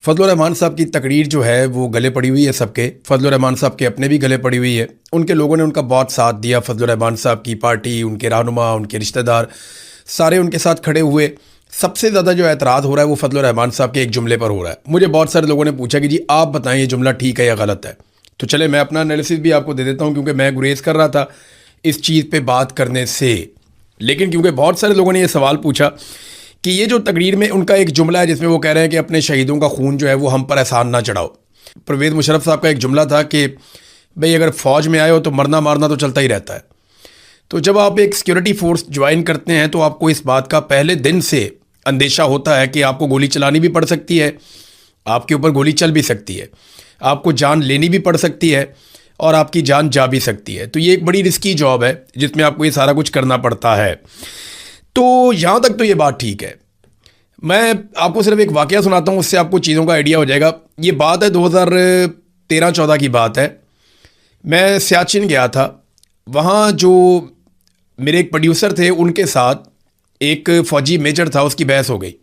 फजल रहमान साहब की तकरीर जो है वो गले पड़ी हुई है सबके। फजल रहमान साहब के अपने भी गले पड़ी हुई है। उनके लोगों ने उनका बहुत साथ दिया। फजल रहमान साहब की पार्टी, उनके रहनुमा, उनके रिश्तेदार सारे उनके साथ खड़े हुए। सबसे ज़्यादा जो एतराज़ हो रहा है वो फजल रहमान साहब के एक जुमले पर हो रहा है। मुझे बहुत सारे लोगों ने पूछा कि जी आप बताएं ये जुमला ठीक है या गलत है। तो चले मैं अपना एनालिसिस भी आपको दे देता हूँ, क्योंकि मैं गुरेज कर रहा था इस चीज़ पर बात करने से। लेकिन क्योंकि बहुत सारे लोगों ने ये सवाल पूछा कि ये जो तकरीर में उनका एक जुमला है जिसमें वो कह रहे हैं कि अपने शहीदों का खून जो है वो हम पर एहसान ना चढ़ाओ। परवेज़ मुशर्रफ साहब का एक जुमला था कि भाई अगर फ़ौज में आए हो तो मरना मारना तो चलता ही रहता है। तो जब आप एक सिक्योरिटी फोर्स ज्वाइन करते हैं तो आपको इस बात का पहले दिन से अंदेशा होता है कि आपको गोली चलानी भी पड़ सकती है, आपके ऊपर गोली चल भी सकती है, आपको जान लेनी भी पड़ सकती है और आपकी जान जा भी सकती है। तो ये एक बड़ी रिस्की जॉब है जिसमें आपको ये सारा कुछ करना पड़ता है। तो यहाँ तक तो ये बात ठीक है। मैं आपको सिर्फ एक वाक़या सुनाता हूँ, उससे आपको चीज़ों का आइडिया हो जाएगा। ये बात है 2013-14 की बात है। मैं सियाचिन गया था। वहाँ जो मेरे एक प्रोड्यूसर थे उनके साथ एक फ़ौजी मेजर था, उसकी बहस हो गई।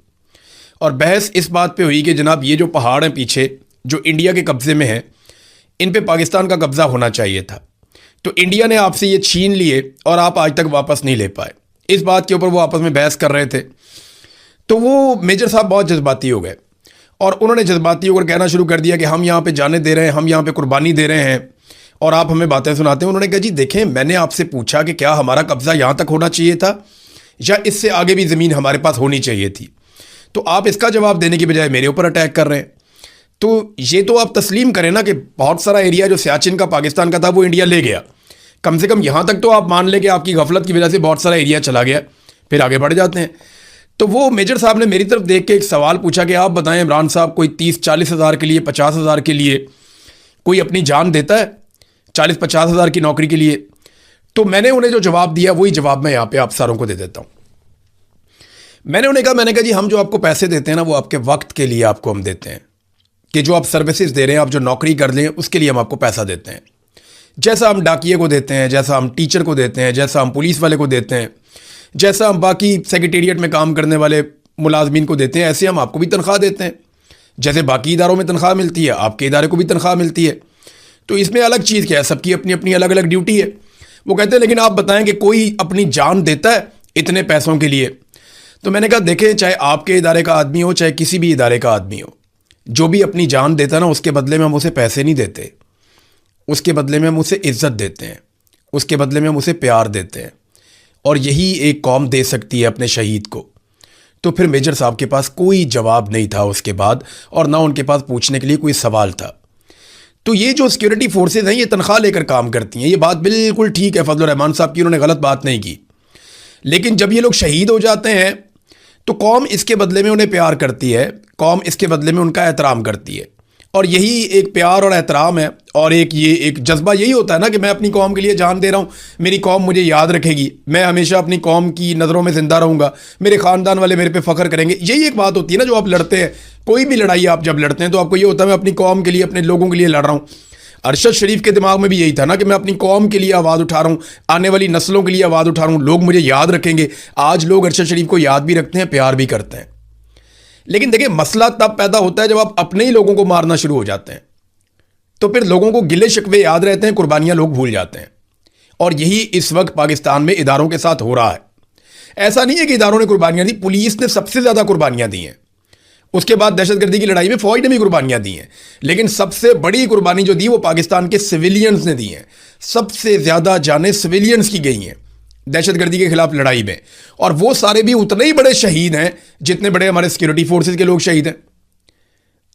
और बहस इस बात पे हुई कि जनाब ये जो पहाड़ हैं पीछे जो इंडिया के कब्ज़े में हैं, इन पे पाकिस्तान का कब्ज़ा होना चाहिए था। तो इंडिया ने आपसे ये छीन लिए और आप आज तक वापस नहीं ले पाए। इस बात के ऊपर वो आपस में बहस कर रहे थे। तो वो मेजर साहब बहुत जज्बाती हो गए और उन्होंने जज्बाती होकर कहना शुरू कर दिया कि हम यहाँ पे जाने दे रहे हैं, हम यहाँ पे कुर्बानी दे रहे हैं और आप हमें बातें सुनाते हैं। उन्होंने कहा जी देखें, मैंने आपसे पूछा कि क्या हमारा कब्ज़ा यहाँ तक होना चाहिए था या इससे आगे भी ज़मीन हमारे पास होनी चाहिए थी। तो आप इसका जवाब देने की बजाय मेरे ऊपर अटैक कर रहे हैं। तो ये तो आप तस्लीम करें ना कि बहुत सारा एरिया जो सियाचिन का पाकिस्तान का था वो इंडिया ले गया। कम से कम यहाँ तक तो आप मान लें कि आपकी गफलत की वजह से बहुत सारा एरिया चला गया। फिर आगे बढ़ जाते हैं। तो वो मेजर साहब ने मेरी तरफ देख के एक सवाल पूछा कि आप बताएं इमरान साहब, कोई 30-40 हज़ार के लिए, 50 हज़ार के लिए कोई अपनी जान देता है? 40-50 हज़ार की नौकरी के लिए? तो मैंने उन्हें जो जवाब दिया वही जवाब मैं यहाँ पे आप सारों को दे देता हूँ। मैंने कहा जी हम जो आपको पैसे देते हैं ना वो आपके वक्त के लिए आपको हम देते हैं, कि जो आप सर्विसेज दे रहे हैं, आप जो नौकरी कर लें उसके लिए हम आपको पैसा देते हैं। जैसा हम डाकिये को देते हैं, जैसा हम टीचर को देते हैं, जैसा हम पुलिस वाले को देते हैं, जैसा हम बाकी सेक्रेटेरिएट में काम करने वाले मुलाजमीन को देते हैं, ऐसे हम आपको भी तनख्वाह देते हैं। जैसे बाकी इदारों में तनख्वाह मिलती है, आपके इदारे को भी तनख्वाह मिलती है। तो इसमें अलग चीज़ क्या है? सबकी अपनी अपनी अलग अलग ड्यूटी है। वो कहते हैं लेकिन आप बताएं कि कोई अपनी जान देता है इतने पैसों के लिए? तो मैंने कहा देखें, चाहे आपके इदारे का आदमी हो चाहे किसी भी इदारे का आदमी हो, जो भी अपनी जान देता है ना उसके बदले में हम उसे पैसे नहीं देते, उसके बदले में हम उसे इज्जत देते हैं, उसके बदले में हम उसे प्यार देते हैं। और यही एक कौम दे सकती है अपने शहीद को। तो फिर मेजर साहब के पास कोई जवाब नहीं था उसके बाद, और ना उनके पास पूछने के लिए कोई सवाल था। तो ये जो सिक्योरिटी फोर्सेज हैं ये तनख्वाह लेकर काम करती हैं, ये बात बिल्कुल ठीक है फजल रहमान साहब की, उन्होंने गलत बात नहीं की। लेकिन जब ये लोग शहीद हो जाते हैं तो कौम इसके बदले में उन्हें प्यार करती है, कौम इसके बदले में उनका एहतराम करती है। और यही एक प्यार और एहतराम है, और ये एक जज्बा यही होता है ना कि मैं अपनी कौम के लिए जान दे रहा हूँ, मेरी कौम मुझे याद रखेगी, मैं हमेशा अपनी कौम की नज़रों में ज़िंदा रहूँगा, मेरे ख़ानदान वाले मेरे पे फ़ख्र करेंगे। यही एक बात होती है ना जो आप लड़ते हैं। कोई भी लड़ाई आप जब लड़ते हैं तो आपको ये होता है मैं अपनी कौम के लिए, अपने लोगों के लिए लड़ रहा हूँ। अरशद शरीफ के दिमाग में भी यही था ना कि मैं अपनी कौम के लिए आवाज़ उठा रहा हूँ, आने वाली नस्लों के लिए आवाज़ उठा रहा हूँ, लोग मुझे याद रखेंगे। आज लोग अरशद शरीफ को याद भी रखते हैं, प्यार भी करते हैं। लेकिन देखिए मसला तब पैदा होता है जब आप अपने ही लोगों को मारना शुरू हो जाते हैं। तो फिर लोगों को गिले शिकवे याद रहते हैं, कुर्बानियां लोग भूल जाते हैं। और यही इस वक्त पाकिस्तान में इदारों के साथ हो रहा है। ऐसा नहीं है कि इदारों ने कुर्बानियां दी, पुलिस ने सबसे ज़्यादा कुर्बानियां दी हैं। उसके बाद दहशतगर्दी की लड़ाई में फ़ौज ने भी कुर्बानियां दी हैं। लेकिन सबसे बड़ी कुर्बानी जो दी वो पाकिस्तान के सिविलियंस ने दी हैं। सबसे ज़्यादा जानें सिविलियंस की गई हैं दहशतगर्दी के खिलाफ लड़ाई में। और वो सारे भी उतने ही बड़े शहीद हैं जितने बड़े हमारे सिक्योरिटी फोर्सेज के लोग शहीद हैं।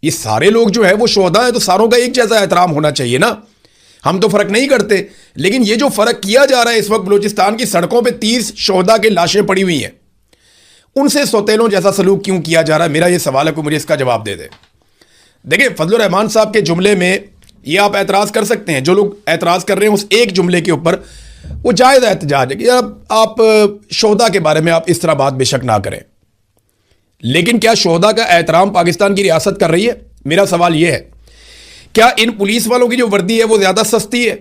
ये सारे लोग जो है वो शोहदा है, तो सारों का एक जैसा एहतराम होना चाहिए ना। हम तो फ़र्क नहीं करते, लेकिन ये जो फ़र्क किया जा रहा है इस वक्त, बलूचिस्तान की सड़कों पे 30 शोहदा के लाशें पड़ी हुई हैं, उनसे सौतेलों जैसा सलूक क्यों किया जा रहा है? मेरा ये सवाल है, कोई मुझे इसका जवाब दे दे। देखिए फजल रहमान साहब के जुमले में ये आप एतराज़ कर सकते हैं, जो लोग एतराज़ कर रहे हैं उस एक जुमले के ऊपर, वो जायज़ एहतजाज है कि आप शोहदा के बारे में आप इस तरह बात बेशक ना करें। लेकिन क्या शोहदा का एहतराम पाकिस्तान की रियासत कर रही है? मेरा सवाल यह है, क्या इन पुलिस वालों की जो वर्दी है वो ज़्यादा सस्ती है?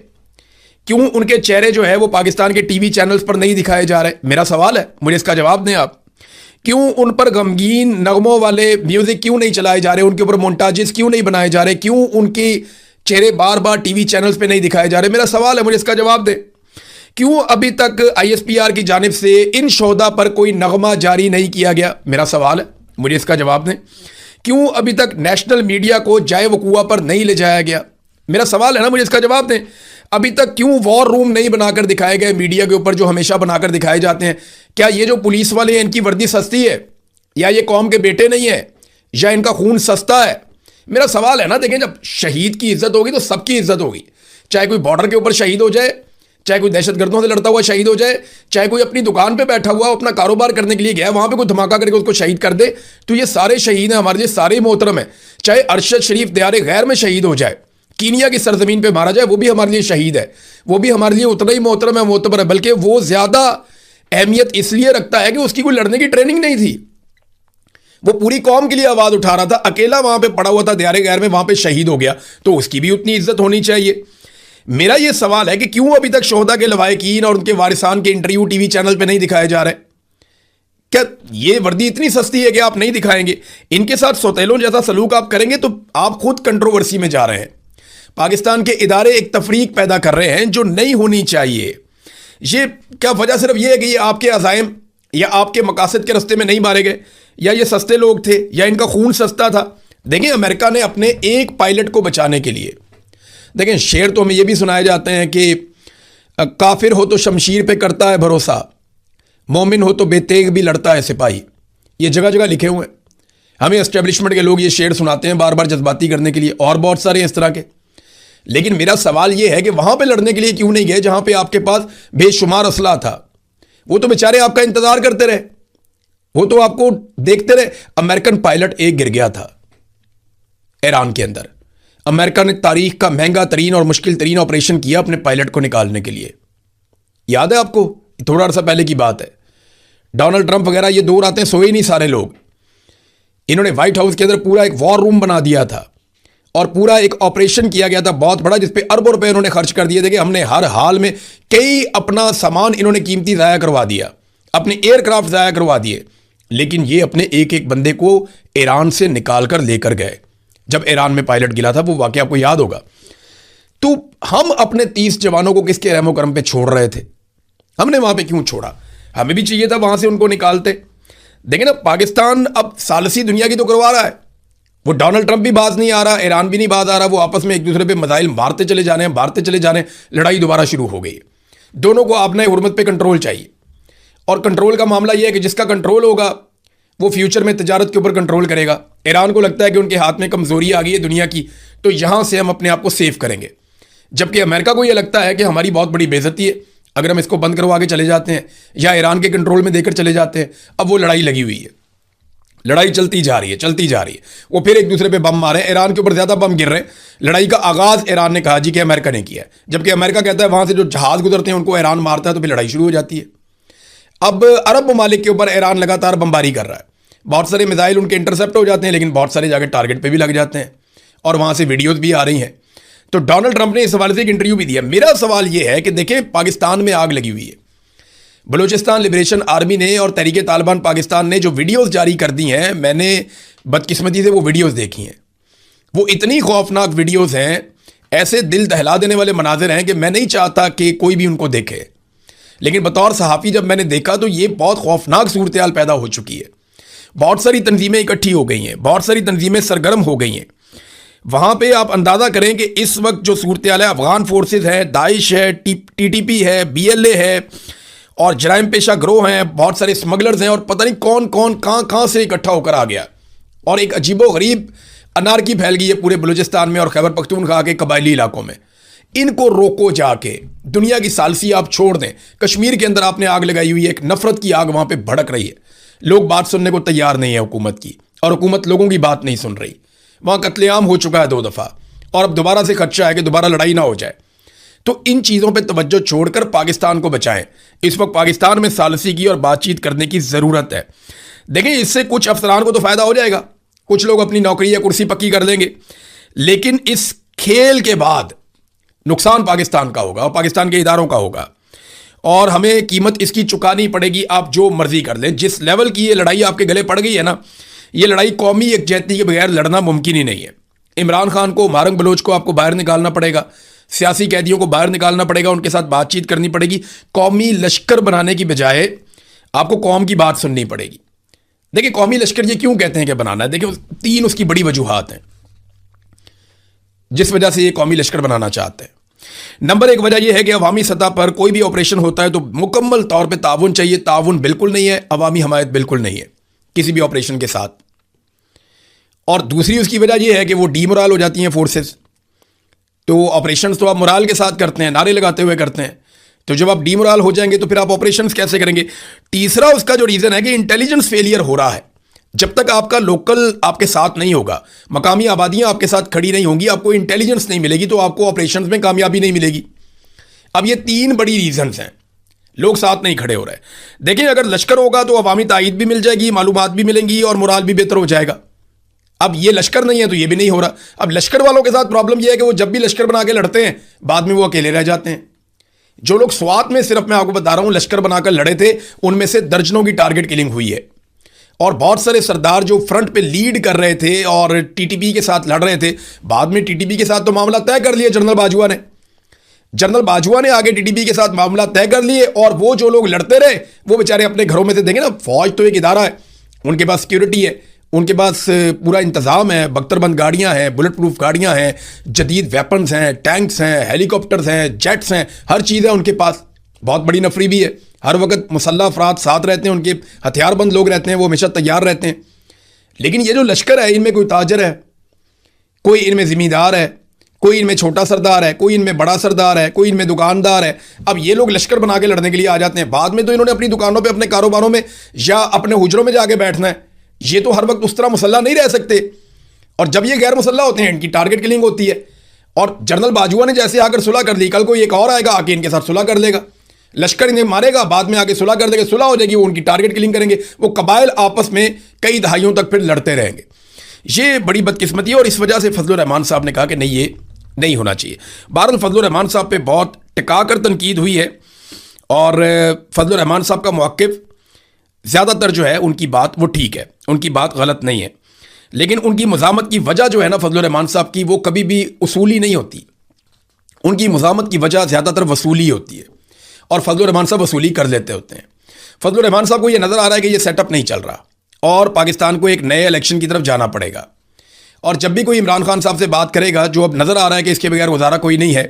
क्यों उनके चेहरे जो है वो पाकिस्तान के टीवी चैनल्स पर नहीं दिखाए जा रहे? मेरा सवाल है, मुझे इसका जवाब दें आप। क्यों उन पर गमगीन नगमों वाले म्यूजिक क्यों नहीं चलाए जा रहे, उनके ऊपर मोन्टाजेस क्यों नहीं बनाए जा रहे, क्यों उनके चेहरे बार बार टीवी चैनल्स पे नहीं दिखाए जा रहे? मेरा सवाल है, मुझे इसका जवाब दे। क्यों अभी तक आईएसपीआर की जानिब से इन शोधा पर कोई नगमा जारी नहीं किया गया? मेरा सवाल है, मुझे इसका जवाब दें। क्यों अभी तक नेशनल मीडिया को जाए वकूआ पर नहीं ले जाया गया? मेरा सवाल है ना, मुझे इसका जवाब दें। अभी तक क्यों वॉर रूम नहीं बनाकर दिखाए गए मीडिया के ऊपर, जो हमेशा बनाकर दिखाए जाते हैं? क्या ये जो पुलिस वाले हैं इनकी वर्दी सस्ती है, या ये कौम के बेटे नहीं है, या इनका खून सस्ता है? मेरा सवाल है ना, देखें, जब शहीद की इज्जत होगी तो सबकी इज्जत होगी। चाहे कोई बॉर्डर के ऊपर शहीद हो जाए, चाहे कोई दहशतगर्दों से लड़ता हुआ शहीद हो जाए, चाहे कोई अपनी दुकान पे बैठा हुआ अपना कारोबार करने के लिए गया, वहां पे कोई धमाका करके उसको शहीद कर दे, तो ये सारे शहीद हैं हमारे लिए, सारे मोहतरम है। चाहे अरशद शरीफ दियारे गैर में शहीद हो जाए, कीनिया की सरजमीन पे मारा जाए, वो भी हमारे लिए शहीद है, वो भी हमारे लिए उतना ही मोहतरम है, मोतबर है, बल्कि वो ज्यादा अहमियत इसलिए रखता है कि उसकी कोई लड़ने की ट्रेनिंग नहीं थी, वो पूरी कौम के लिए आवाज उठा रहा था, अकेला वहां पे पड़ा हुआ था दियारे गैर में, वहां पे शहीद हो गया, तो उसकी भी उतनी इज्जत होनी चाहिए। मेरा यह सवाल है कि क्यों अभी तक शोहदा के लवाहिकीन और उनके वारिसान के इंटरव्यू टीवी चैनल पे नहीं दिखाए जा रहे? क्या ये वर्दी इतनी सस्ती है कि आप नहीं दिखाएंगे? इनके साथ सौतेलों जैसा सलूक आप करेंगे तो आप खुद कंट्रोवर्सी में जा रहे हैं। पाकिस्तान के इदारे एक तफरीक पैदा कर रहे हैं जो नहीं होनी चाहिए। ये क्या वजह सिर्फ ये है कि ये आपके अज़ाइम या आपके मकासद के रास्ते में नहीं मारे गए, या ये सस्ते लोग थे, या इनका खून सस्ता था? देखें, अमेरिका ने अपने एक पायलट को बचाने के लिए, देखें, शेर तो हमें यह भी सुनाए जाते हैं कि काफिर हो तो शमशीर पे करता है भरोसा, मोमिन हो तो बेतेग भी लड़ता है सिपाही। ये जगह जगह लिखे हुए हैं। हमें एस्टेब्लिशमेंट के लोग ये शेर सुनाते हैं बार बार जज्बाती करने के लिए, और बहुत सारे इस तरह के। लेकिन मेरा सवाल ये है कि वहां पे लड़ने के लिए क्यों नहीं गए जहां पे आपके पास बेशुमार असला था? वो तो बेचारे आपका इंतजार करते रहे, वो तो आपको देखते रहे। अमेरिकन पायलट एक गिर गया था ईरान के अंदर। अमेरिका ने तारीख का महंगा तरीन और मुश्किल तरीन ऑपरेशन किया अपने पायलट को निकालने के लिए। याद है आपको? थोड़ा अर्सा पहले की बात है। डोनाल्ड ट्रंप वगैरह ये 2 रातें सोए ही नहीं सारे लोग। इन्होंने व्हाइट हाउस के अंदर पूरा एक वॉर रूम बना दिया था और पूरा एक ऑपरेशन किया गया था बहुत बड़ा, जिसपे अरबों रुपए इन्होंने खर्च कर दिए थे कि हमने हर हाल में कई अपना सामान इन्होंने कीमती ज़ाया करवा दिया, अपने एयरक्राफ्ट ज़ाया करवा दिए। लेकिन ये अपने एक एक बंदे को ईरान से निकाल कर लेकर गए। जब ईरान में पायलट गिरा था, वो वाकया आपको याद होगा। तो हम अपने 30 जवानों को किसके रहमो करम पे छोड़ रहे थे? हमने वहां पे क्यों छोड़ा? हमें भी चाहिए था वहां से उनको निकालते। देखिए ना, पाकिस्तान अब सालसी दुनिया की तो करवा रहा है। वो डोनाल्ड ट्रंप भी बाज नहीं आ रहा, ईरान भी नहीं बाज आ रहा, वो आपस में एक दूसरे पे मिसाइल मारते चले जा रहे हैं, मारते चले जा रहे हैं। लड़ाई दोबारा शुरू हो गई। दोनों को अपने हुर्मत पे कंट्रोल चाहिए, और कंट्रोल का मामला यह है कि जिसका कंट्रोल होगा वो फ्यूचर में तजारत के ऊपर कंट्रोल करेगा। ईरान को लगता है कि उनके हाथ में कमजोरी आ गई है दुनिया की, तो यहां से हम अपने आप को सेव करेंगे। जबकि अमेरिका को यह लगता है कि हमारी बहुत बड़ी बेइज्जती है अगर हम इसको बंद करवा के चले जाते हैं या ईरान के कंट्रोल में देकर चले जाते हैं। अब वो लड़ाई लगी हुई है, लड़ाई चलती जा रही है, चलती जा रही है। वो फिर एक दूसरे पे बम मारे, ईरान के ऊपर ज्यादा बम गिर रहे हैं। लड़ाई का आगाज ईरान ने कहा जी कि अमेरिका ने किया है, जबकि अमेरिका कहता है वहां से जो जहाज गुजरते हैं उनको ईरान मारता है, तो फिर लड़ाई शुरू हो जाती है। अब अरब ममालिक के ऊपर ईरान लगातार बमबारी कर रहा है। बहुत सारे मिसाइल उनके इंटरसेप्ट हो जाते हैं, लेकिन बहुत सारे जाकर टारगेट पे भी लग जाते हैं, और वहां से वीडियोस भी आ रही हैं। तो डोनाल्ड ट्रंप ने इस हवाले से एक इंटरव्यू भी दिया। मेरा सवाल यह है कि देखें, पाकिस्तान में आग लगी हुई है। बलूचिस्तान लिबरेशन आर्मी ने और तहरीक तालिबान पाकिस्तान ने जो वीडियोस जारी कर दी हैं, मैंने बदकिस्मती से वो वीडियोस देखी हैं। वो इतनी खौफनाक वीडियोस हैं, ऐसे दिल दहला देने वाले मनाजिर हैं कि मैं नहीं चाहता कि कोई भी उनको देखे। लेकिन बतौर सहाफ़ी जब मैंने देखा तो ये बहुत खौफनाक सूरत हाल पैदा हो चुकी है। बहुत सारी तंजीमें इकट्ठी हो गई हैं, बहुत सारी तंजीमें सरगर्म हो गई हैं। वहाँ पे आप अंदाज़ा करें कि इस वक्त जो सूरत हाल है, अफगान फोर्सेज है, दाइश है, TTP है, BLA है, और जराइम पेशा ग्रोह हैं, बहुत सारे स्मगलर्स हैं, और पता नहीं कौन कौन कहाँ से इकट्ठा होकर आ गया। और एक अजीबो गरीब अनारकी फैल गई है पूरे बलूचिस्तान में और खैबर पख्तूनख्वा के कबायली इलाकों में। इनको रोको जाके। दुनिया की सालसी आप छोड़ दें, कश्मीर के अंदर आपने आग लगाई हुई है, एक नफरत की आग वहाँ पे भड़क रही है। लोग बात सुनने को तैयार नहीं है हुकूमत की, और हुकूमत लोगों की बात नहीं सुन रही। वहाँ कत्लेआम हो चुका है 2 दफ़ा, और अब दोबारा से खदशा है कि दोबारा लड़ाई ना हो जाए। तो इन चीज़ों पे तवज्जो छोड़कर पाकिस्तान को बचाएं। इस वक्त पाकिस्तान में सालसी की और बातचीत करने की ज़रूरत है। देखें, इससे कुछ अफसरान को तो फ़ायदा हो जाएगा, कुछ लोग अपनी नौकरी या कुर्सी पक्की कर लेंगे, लेकिन इस खेल के बाद नुकसान पाकिस्तान का होगा और पाकिस्तान के इदारों का होगा। और हमें कीमत इसकी चुकानी पड़ेगी, आप जो मर्जी कर लें। जिस लेवल की ये लड़ाई आपके गले पड़ गई है ना, ये लड़ाई कौमी यकजहती के बगैर लड़ना मुमकिन ही नहीं है। इमरान खान को, मारंग बलोच को आपको बाहर निकालना पड़ेगा, सियासी कैदियों को बाहर निकालना पड़ेगा, उनके साथ बातचीत करनी पड़ेगी। कौमी लश्कर बनाने की बजाय आपको कौम की बात सुननी पड़ेगी। देखिए, कौमी लश्कर ये क्यों कहते हैं कि बनाना है, देखिए 3 उसकी बड़ी वजूहात हैं जिस वजह से ये कौमी लश्कर बनाना चाहते हैं। नंबर 1 वजह यह है कि अवामी सतह पर कोई भी ऑपरेशन होता है तो मुकम्मल तौर पे ताउन चाहिए। ताउन बिल्कुल नहीं है, अवामी हमायत बिल्कुल नहीं है किसी भी ऑपरेशन के साथ। और दूसरी उसकी वजह यह है कि वो डीमोरल हो जाती हैं फोर्सेस। तो ऑपरेशंस तो आप मोराल के साथ करते हैं, नारे लगाते हुए करते हैं, तो जब आप डीमोरल हो जाएंगे तो फिर आप ऑपरेशंस कैसे करेंगे। तीसरा उसका जो रीज़न है कि इंटेलिजेंस फेलियर हो रहा है। जब तक आपका लोकल आपके साथ नहीं होगा, मकामी आबादियां आपके साथ खड़ी नहीं होंगी, आपको इंटेलिजेंस नहीं मिलेगी, तो आपको ऑपरेशंस में कामयाबी नहीं मिलेगी। अब ये 3 बड़ी रीजंस हैं, लोग साथ नहीं खड़े हो रहे। देखिए, अगर लश्कर होगा तो अवामी तायद भी मिल जाएगी, मालूमात भी मिलेंगी और मोराल भी बेहतर हो जाएगा। अब ये लश्कर नहीं है तो ये भी नहीं हो रहा। अब लश्कर वालों के साथ प्रॉब्लम यह है कि वो जब भी लश्कर बना के लड़ते हैं, बाद में वो अकेले रह जाते हैं। जो लोग स्वात में, सिर्फ मैं आपको बता रहा हूं, लश्कर बनाकर लड़े थे, उनमें से दर्जनों की टारगेट किलिंग हुई है। और बहुत सारे सरदार जो फ्रंट पे लीड कर रहे थे और टीटीपी के साथ लड़ रहे थे, बाद में टीटीपी के साथ तो मामला तय कर लिया जनरल बाजवा ने। जनरल बाजवा ने आगे टीटीपी के साथ मामला तय कर लिए, और वो जो लोग लड़ते रहे वो बेचारे अपने घरों में से, देंगे ना, फौज तो एक इदारा है, उनके पास सिक्योरिटी है, उनके पास पूरा इंतज़ाम है, बख्तरबंद गाड़ियां हैं, बुलेट प्रूफ गाड़ियां हैं, जदीद वेपन्स हैं, टैंक्स हैं, हेलीकॉप्टर्स हैं, जेट्स हैं, हर चीज़ है उनके पास। बहुत बड़ी नफरी भी है, हर वक्त मुसल्लह अफराद साथ रहते हैं, उनके हथियारबंद लोग रहते हैं, वो हमेशा तैयार रहते हैं। लेकिन ये जो लश्कर है, इनमें कोई ताजर है, कोई इनमें ज़मींदार है, कोई इनमें छोटा सरदार है, कोई इनमें बड़ा सरदार है, कोई इनमें दुकानदार है। अब ये लोग लश्कर बना के लड़ने के लिए आ जाते हैं, बाद में तो इन्होंने अपनी दुकानों पे, अपने कारोबारों में या अपने हुजरों में जाके बैठना है। ये तो हर वक्त उस तरह मुसल्ला नहीं रह सकते, और जब ये गैर मुसल्ला होते हैं, इनकी टारगेट किलिंग होती है। और जनरल बाजवा ने जैसे आकर सुलह कर ली, कल को एक और आएगा, आके इनके साथ सुलह कर लेगा, लश्कर इन्हें मारेगा, बाद में आके सुलह कर देगा, सुलह हो जाएगी, वो उनकी टारगेट किलिंग करेंगे, वो कबाइल आपस में कई दहाइयों तक फिर लड़ते रहेंगे। ये बड़ी बदकिस्मती है, और इस वजह से फजलुर रहमान साहब ने कहा कि नहीं, ये नहीं होना चाहिए। बहरहाल फजलुर रहमान साहब पे बहुत टिका कर तनकीद हुई है, और फजलुर रहमान साहब का मौक़िफ़ ज़्यादातर जो है, उनकी बात वो ठीक है, उनकी बात गलत नहीं है, लेकिन उनकी मज़ामत की वजह जो है ना फजलुर रहमान साहब की, वो कभी भी उसूली नहीं होती। उनकी मज़ामत की वजह ज़्यादातर वसूली होती है, और फजलुर रहमान साहब वसूली कर लेते होते हैं। फजलुर रहमान साहब को ये नज़र आ रहा है कि ये सेटअप नहीं चल रहा, और पाकिस्तान को एक नए इलेक्शन की तरफ जाना पड़ेगा। और जब भी कोई इमरान खान साहब से बात करेगा, जो अब नज़र आ रहा है कि इसके बगैर गुजारा कोई नहीं है,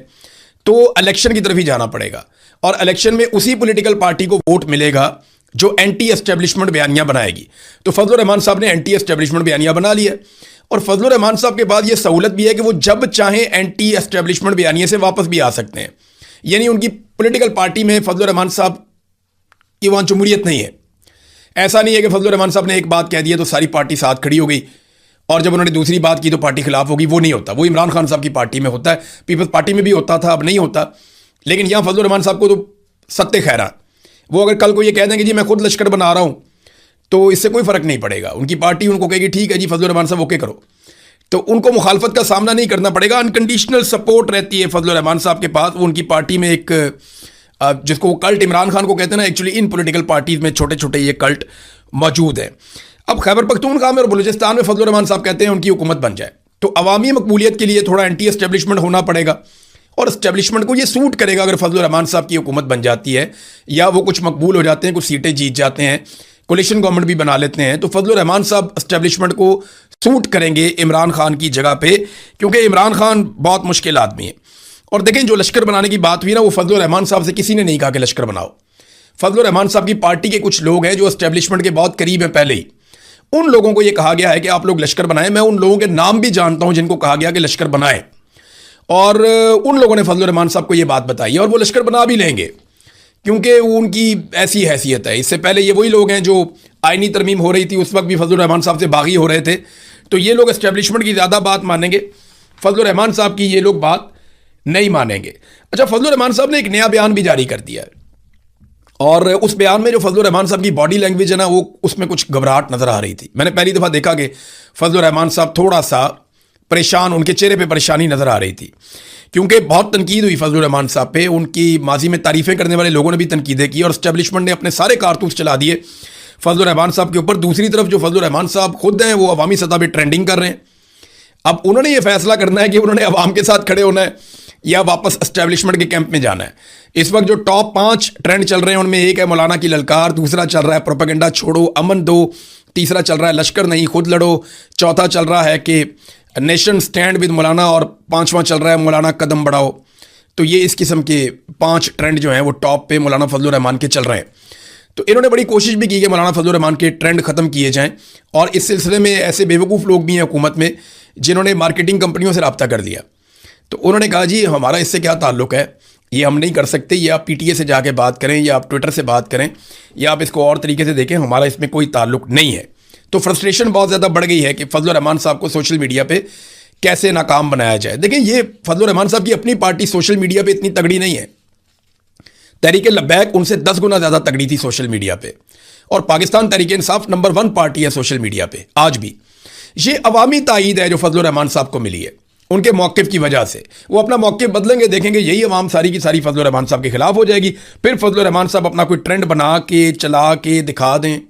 तो इलेक्शन की तरफ ही जाना पड़ेगा। और इलेक्शन में उसी पॉलिटिकल पार्टी को वोट मिलेगा जो एंटी एस्टेब्लिशमेंट बयानियाँ बनाएगी। तो फजलुर रहमान साहब ने एंटी एस्टेब्लिशमेंट बयानियाँ बना लिया, और फजलुर रहमान साहब के बाद ये सहूलत भी है कि वो जब चाहें एंटी एस्टेब्लिशमेंट बयानिए से वापस भी आ सकते हैं। यानी उनकी पॉलिटिकल पार्टी में फजलुर रहमान साहब की वहाँ जमहूरियत नहीं है। ऐसा नहीं है कि फजलुर रहमान साहब ने एक बात कह दी है तो सारी पार्टी साथ खड़ी हो गई, और जब उन्होंने दूसरी बात की तो पार्टी खिलाफ होगी। वो नहीं होता, वो इमरान खान साहब की पार्टी में होता है, पीपल्स पार्टी में भी होता था, अब नहीं होता। लेकिन यहाँ फजलुर रहमान साहब को तो सत्ते खैरा, वो अगर कल को ये कह देंगे जी मैं खुद लश्कर बना रहा हूँ, तो इससे कोई फ़र्क नहीं पड़ेगा। उनकी पार्टी उनको कहेगी ठीक है जी फजलुर रहमान साहब ओके करो, तो उनको मुखालफत का सामना नहीं करना पड़ेगा। अनकंडीशनल सपोर्ट रहती है फजलुर रहमान साहब के पास। वो उनकी पार्टी में एक जिसको वो कल्ट इमरान खान को कहते हैं ना, एक्चुअली इन पॉलिटिकल पार्टीज़ में छोटे छोटे ये कल्ट मौजूद है। अब खैबर पख्तूनख्वा में और बलूचिस्तान में फजलुर रहमान साहब कहते हैं उनकी हुकूमत बन जाए, तो अवामी मकबूलियत के लिए थोड़ा एंटी एस्टेब्लिशमेंट होना पड़ेगा, और एस्टेब्लिशमेंट को ये सूट करेगा अगर फजलुर रहमान साहब की हुकूमत बन जाती है, या वो कुछ मकबूल हो जाते हैं, कुछ सीटें जीत जाते हैं, कोलिशन गवर्नमेंट भी बना लेते हैं, तो फजलुर रहमान साहब एस्टेब्लिशमेंट को सूट करेंगे इमरान खान की जगह पे, क्योंकि इमरान खान बहुत मुश्किल आदमी है। और देखें, जो लश्कर बनाने की बात हुई ना, वो फजलुर रहमान साहब से किसी ने नहीं कहा कि लश्कर बनाओ। फजलुर रहमान साहब की पार्टी के कुछ लोग हैं जो एस्टेब्लिशमेंट के बहुत करीब हैं पहले ही, उन लोगों को ये कहा गया है कि आप लोग लश्कर बनाएं। मैं उन लोगों के नाम भी जानता हूं जिनको कहा गया कि लश्कर बनाएं, और उन लोगों ने फजलुर रहमान साहब को ये बात बताई, और वो लश्कर बना भी लेंगे, क्योंकि उनकी ऐसी हैसियत है। इससे पहले ये वही लोग हैं जो आईनी तरमीम हो रही थी, उस वक्त भी फजलुर रहमान साहब से बागी हो रहे थे, तो ये लोग एस्टेब्लिशमेंट की ज़्यादा बात मानेंगे, फजलुर रहमान साहब की ये लोग बात नहीं मानेंगे। अच्छा, फजलुर रहमान साहब ने एक नया बयान भी जारी कर दिया है, और उस बयान में जो फजलुर रहमान साहब की बॉडी लैंग्वेज है ना, वो उसमें कुछ घबराहट नज़र आ रही थी। मैंने पहली दफ़ा देखा कि फजलुर रहमान साहब थोड़ा सा परेशान, उनके चेहरे पे परेशानी नज़र आ रही थी, क्योंकि बहुत तनकीद हुई फजलुर रहमान साहब पे। उनकी माजी में तारीफ़ें करने वाले लोगों ने भी तनकीदें की और इस्टेब्लिशमेंट ने अपने सारे कारतूस चला दिए फजलुर रहमान साहब के ऊपर। दूसरी तरफ जो फजलुर रहमान साहब खुद हैं वो अवामी सतह पर ट्रेंडिंग कर रहे हैं। अब उन्होंने ये फैसला करना है कि उन्होंने अवाम के साथ खड़े होना है या वापस एस्टेब्लिशमेंट के कैंप में जाना है। इस वक्त जो टॉप 5 ट्रेंड चल रहे हैं उनमें एक है मौलाना की ललकार, दूसरा चल रहा है प्रोपेगेंडा छोड़ो अमन दो, तीसरा चल रहा है लश्कर नहीं खुद लड़ो, चौथा चल रहा है कि नेशन स्टैंड विद मौलाना और पांचवा चल रहा है मौलाना कदम बढ़ाओ। तो ये इस किस्म के 5 ट्रेंड जो हैं वो टॉप पे मौलाना फजलुर रहमान के चल रहे हैं। तो इन्होंने बड़ी कोशिश भी की कि मौलाना फजलुर रहमान के ट्रेंड ख़त्म किए जाएं और इस सिलसिले में ऐसे बेवकूफ़ लोग भी हैं हुकूमत में जिन्होंने मार्केटिंग कंपनियों से रब्ता कर लिया। तो उन्होंने कहा जी हमारा इससे क्या ताल्लुक़ है, ये हम नहीं कर सकते, ये आप PTA से जाके बात करें या आप ट्विटर से बात करें या आप इसको और तरीके से देखें, हमारा इसमें कोई ताल्लुक़ नहीं है। तो फ्रस्ट्रेशन बहुत ज़्यादा बढ़ गई है कि फजलुर रहमान साहब को सोशल मीडिया पे कैसे नाकाम बनाया जाए। देखिए ये फजलुर रहमान साहब की अपनी पार्टी सोशल मीडिया पे इतनी तगड़ी नहीं है, तहरीक लब्बैक उनसे 10 गुना ज़्यादा तगड़ी थी सोशल मीडिया पे, और पाकिस्तान तहरीक इंसाफ नंबर 1 पार्टी है सोशल मीडिया पे आज भी। ये अवामी तायीद है जो फजलुर रहमान साहब को मिली है उनके मौक़िफ़ की वजह से। वो अपना मौक़िफ़ बदलेंगे, देखेंगे यही अवाम सारी की सारी फजलुर रहमान साहब के खिलाफ हो जाएगी, फिर फजलुर रहमान साहब अपना कोई ट्रेंड बना के चला के दिखा दें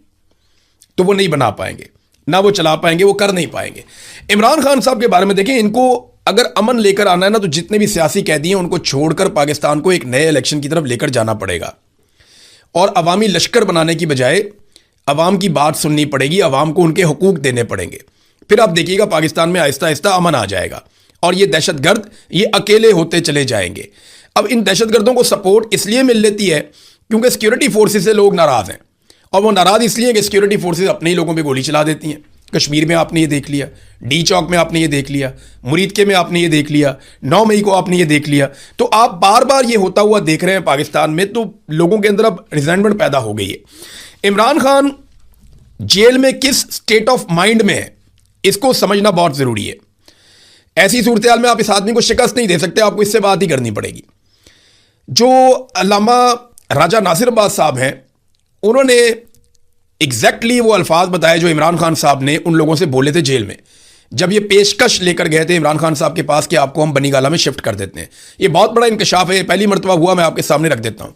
तो वो नहीं बना पाएंगे, ना वो चला पाएंगे, वो कर नहीं पाएंगे। इमरान खान साहब के बारे में देखें, इनको अगर अमन लेकर आना है ना तो जितने भी सियासी कैदी हैं उनको छोड़कर पाकिस्तान को एक नए इलेक्शन की तरफ लेकर जाना पड़ेगा और अवामी लश्कर बनाने की बजाय अवाम की बात सुननी पड़ेगी, अवाम को उनके हुकूक देने पड़ेंगे। फिर आप देखिएगा पाकिस्तान में आहिस्ता आहिस्ता अमन आ जाएगा और ये दहशतगर्द ये अकेले होते चले जाएंगे। अब इन दहशतगर्दों को सपोर्ट इसलिए मिल लेती है क्योंकि सिक्योरिटी फोर्सेस से लोग नाराज़ हैं, और वो नाराज़ इसलिए कि सिक्योरिटी फोर्सेस अपने ही लोगों पे गोली चला देती हैं। कश्मीर में आपने ये देख लिया, डी चौक में आपने ये देख लिया, मुरीदके में आपने ये देख लिया, 9 मई को आपने ये देख लिया। तो आप बार बार ये होता हुआ देख रहे हैं पाकिस्तान में, तो लोगों के अंदर अब रिजेंटमेंट पैदा हो गई है। इमरान खान जेल में किस स्टेट ऑफ माइंड में है इसको समझना बहुत ज़रूरी है। ऐसी सूरत हाल में आप इस आदमी को शिकस्त नहीं दे सकते, आपको इससे बात ही करनी पड़ेगी। जो अल्लामा राजा नासिर अब्बास साहब हैं उन्होंने एग्जैक्टली वो अल्फाज बताए जो इमरान खान साहब ने उन लोगों से बोले थे जेल में, जब ये पेशकश लेकर गए थे इमरान खान साहब के पास कि आपको हम बनीगाला में शिफ्ट कर देते हैं। ये बहुत बड़ा इंकशाफ है, पहली मरतबा हुआ, मैं आपके सामने रख देता हूँ।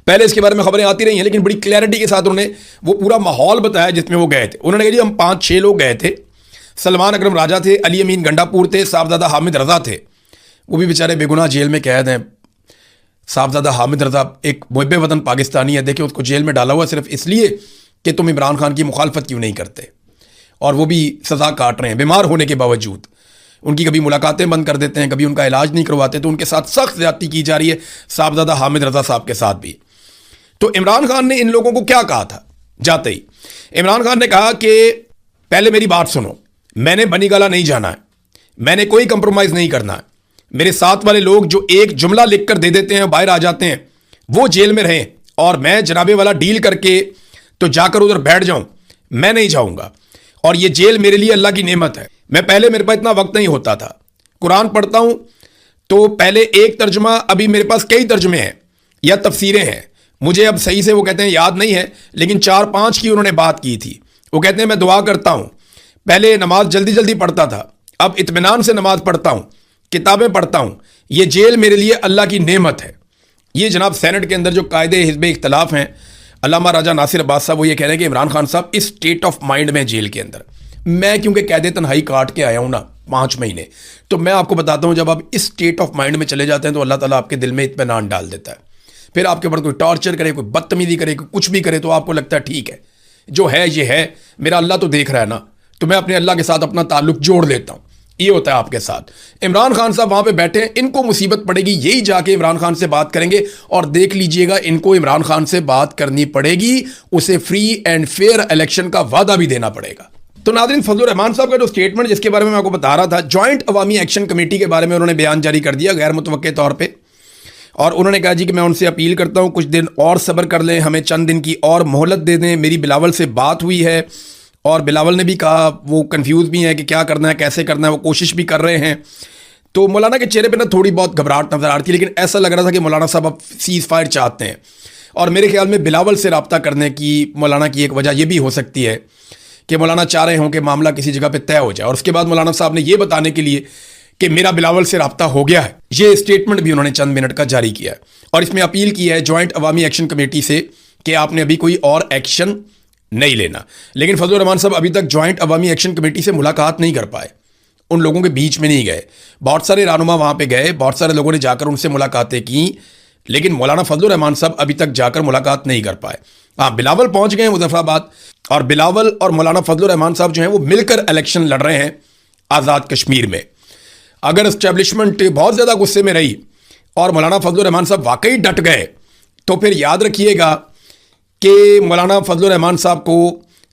पहले इसके बारे में खबरें आती रही हैं लेकिन बड़ी क्लैरिटी के साथ उन्होंने वो पूरा माहौल बताया जिसमें वो गए थे। उन्होंने कहा जी हम 5-6 लोग गए थे, सलमान अकरम राजा थे, अली अमीन गंडापुर थे, साहबजादा हामिद रज़ा थे, वो भी बेचारे बेगुनाह जेल में कैद हैं। साहबजादा हामिद रज़ा एक मुहब्बे वतन पाकिस्तानी है, देखिए उसको जेल में डाला हुआ सिर्फ इसलिए कि तुम इमरान खान की मुखालफत क्यों नहीं करते, और वो भी सज़ा काट रहे हैं बीमार होने के बावजूद। उनकी कभी मुलाकातें बंद कर देते हैं, कभी उनका इलाज नहीं करवाते, तो उनके साथ सख्त ज़्यादती की जा रही है साहबजादा हामिद रज़ा साहब के साथ भी। तो इमरान खान ने इन लोगों को क्या कहा था जाते ही? इमरान खान ने कहा कि पहले मेरी बात सुनो, मैंने बनीगाला नहीं जाना है, मैंने कोई कंप्रोमाइज़ नहीं करना है। मेरे साथ वाले लोग जो एक जुमला लिख कर दे देते हैं बाहर आ जाते हैं वो जेल में रहें, और मैं जनाबे वाला डील करके तो जाकर उधर बैठ जाऊं, मैं नहीं जाऊंगा। और ये जेल मेरे लिए अल्लाह की नेमत है। मैं पहले मेरे पास इतना वक्त नहीं होता था, कुरान पढ़ता हूं तो पहले एक तर्जुमा, अभी मेरे पास कई तर्जुमे हैं या तफसीरें हैं, मुझे अब सही से वो कहते हैं याद नहीं है, लेकिन 4-5 की उन्होंने बात की थी। वो कहते हैं मैं दुआ करता हूं, पहले नमाज जल्दी जल्दी पढ़ता था, अब इत्मीनान से नमाज पढ़ता हूं, किताबें पढ़ता हूं, ये जेल मेरे लिए अल्लाह की नेमत है। ये जनाब सेनेट के अंदर जो कायदे हिज़्ब इख्तलाफ हैं, अल्लामा राजा नासिर अब्बास साहब वो ये कह रहे हैं कि इमरान खान साहब इस स्टेट ऑफ माइंड में जेल के अंदर। मैं क्योंकि कैदे तन्हाई काट के आया हूं ना 5 महीने, तो मैं आपको बताता हूं जब आप इस स्टेट ऑफ माइंड में चले जाते हैं तो अल्लाह ताला आपके दिल में इत्मीनान डाल देता है। फिर आपके ऊपर कोई टॉर्चर करे, कोई बदतमीजी करे, कोई कुछ भी करे, तो आपको लगता है ठीक है जो है ये है, मेरा अल्लाह तो देख रहा है ना, तो मैं अपने अल्लाह के साथ अपना ताल्लुक जोड़ लेता हूं। ये होता है आपके साथ। इमरान खान साहब वहां पे बैठे हैं, इनको मुसीबत पड़ेगी, यही जाके इमरान खान से बात करेंगे, और देख लीजिएगा इनको इमरान खान से बात करनी पड़ेगी, उसे फ्री एंड फेयर इलेक्शन का वादा भी देना पड़ेगा। तो नाज़रीन, फजलुर रहमान साहब का जो स्टेटमेंट जिसके बारे में मैं आपको बता रहा था, जॉइंट अवामी एक्शन कमेटी के बारे में उन्होंने बयान जारी कर दिया गैर मुतवक्के तौर पर, और उन्होंने कहा जी कि मैं उनसे अपील करता हूं कुछ दिन और सब्र कर लें, हमें चंद दिन की और मोहलत दे दें। मेरी बिलावल से बात हुई है और बिलावल ने भी कहा, वो कंफ्यूज भी हैं कि क्या करना है, कैसे करना है, वो कोशिश भी कर रहे हैं। तो मौलाना के चेहरे पे ना थोड़ी बहुत घबराहट नज़र आ रही थी, लेकिन ऐसा लग रहा था कि मौलाना साहब अब सीज़ फायर चाहते हैं। और मेरे ख्याल में बिलावल से रब्ता करने की मौलाना की एक वजह यह भी हो सकती है कि मौलाना चाह रहे हों कि मामला किसी जगह पे तय हो जाए, और उसके बाद मौलाना साहब ने यह बताने के लिए कि मेरा बिलावल से रब्ता हो गया है, ये स्टेटमेंट भी उन्होंने चंद मिनट का जारी किया है और इसमें अपील की है जॉइंट अवामी एक्शन कमेटी से कि आपने अभी कोई और एक्शन नहीं लेना। लेकिन फजलुर रहमान साहब अभी तक जॉइंट अवामी एक्शन कमेटी से मुलाकात नहीं कर पाए, उन लोगों के बीच में नहीं गए। बहुत सारे रहनुमा वहां पे गए, बहुत सारे लोगों ने जाकर उनसे मुलाकातें की, लेकिन मौलाना फजलुर रहमान साहब अभी तक जाकर मुलाकात नहीं कर पाए। हाँ, बिलावल पहुंच गए मुजफ्फराबाद, और बिलावल और मौलाना फजलुर रहमान साहब जो हैं वो मिलकर इलेक्शन लड़ रहे हैं आज़ाद कश्मीर में। अगर एस्टेब्लिशमेंट बहुत ज़्यादा गुस्से में रही और मौलाना फजलुर रहमान साहब वाकई डट गए, तो फिर याद रखिएगा कि मौलाना फजलुर रहमान साहब को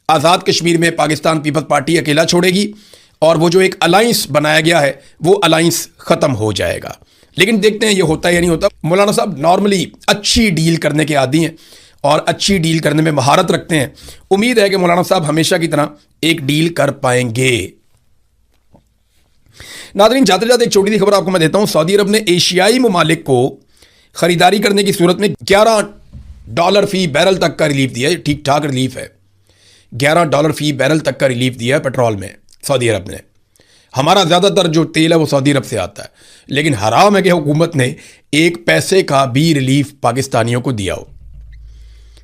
आज़ाद कश्मीर में पाकिस्तान पीपल्स पार्टी अकेला छोड़ेगी और वो जो एक अलाइंस बनाया गया है वो अलाइंस ख़त्म हो जाएगा। लेकिन देखते हैं ये होता है या नहीं होता। मौलाना साहब नॉर्मली अच्छी डील करने के आदी हैं और अच्छी डील करने में महारत रखते हैं। उम्मीद है कि मौलाना साहब हमेशा की तरह एक डील कर पाएंगे। नाज़रीन, जाते जाते एक छोटी सी खबर आपको मैं देता हूं। सऊदी अरब ने एशियाई ममालिक को खरीदारी करने की सूरत में $11 फी बैरल तक का रिलीफ दिया है। ठीक ठाक रिलीफ है, $11 फी बैरल तक का रिलीफ दिया है पेट्रोल में सऊदी अरब ने। हमारा ज़्यादातर जो तेल है वो सऊदी अरब से आता है, लेकिन हराम है कि हुकूमत ने एक पैसे का भी रिलीफ पाकिस्तानियों को दिया हो।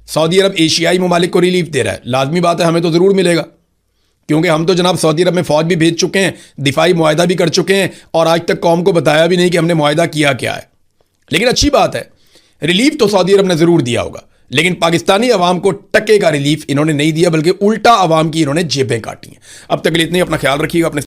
सऊदी अरब एशियाई ममालिक को रिलीफ दे रहा है, लाजमी बात है हमें तो ज़रूर मिलेगा, क्योंकि हम तो जनाब सऊदी अरब में फ़ौज भी भेज चुके हैं, दिफाई मुआहदा भी कर चुके हैं और आज तक कौम को बताया भी नहीं कि हमने मुआहदा किया क्या है। लेकिन अच्छी बात है, रिलीफ तो सऊदी अरब ने ज़रूर दिया होगा, लेकिन पाकिस्तानी अवाम को टके का रिलीफ इन्होंने नहीं दिया, बल्कि उल्टा अवाम की इन्होंने जेबें काटी हैं। अब तक के लिए इतने, अपना ख्याल रखिएगा, अपने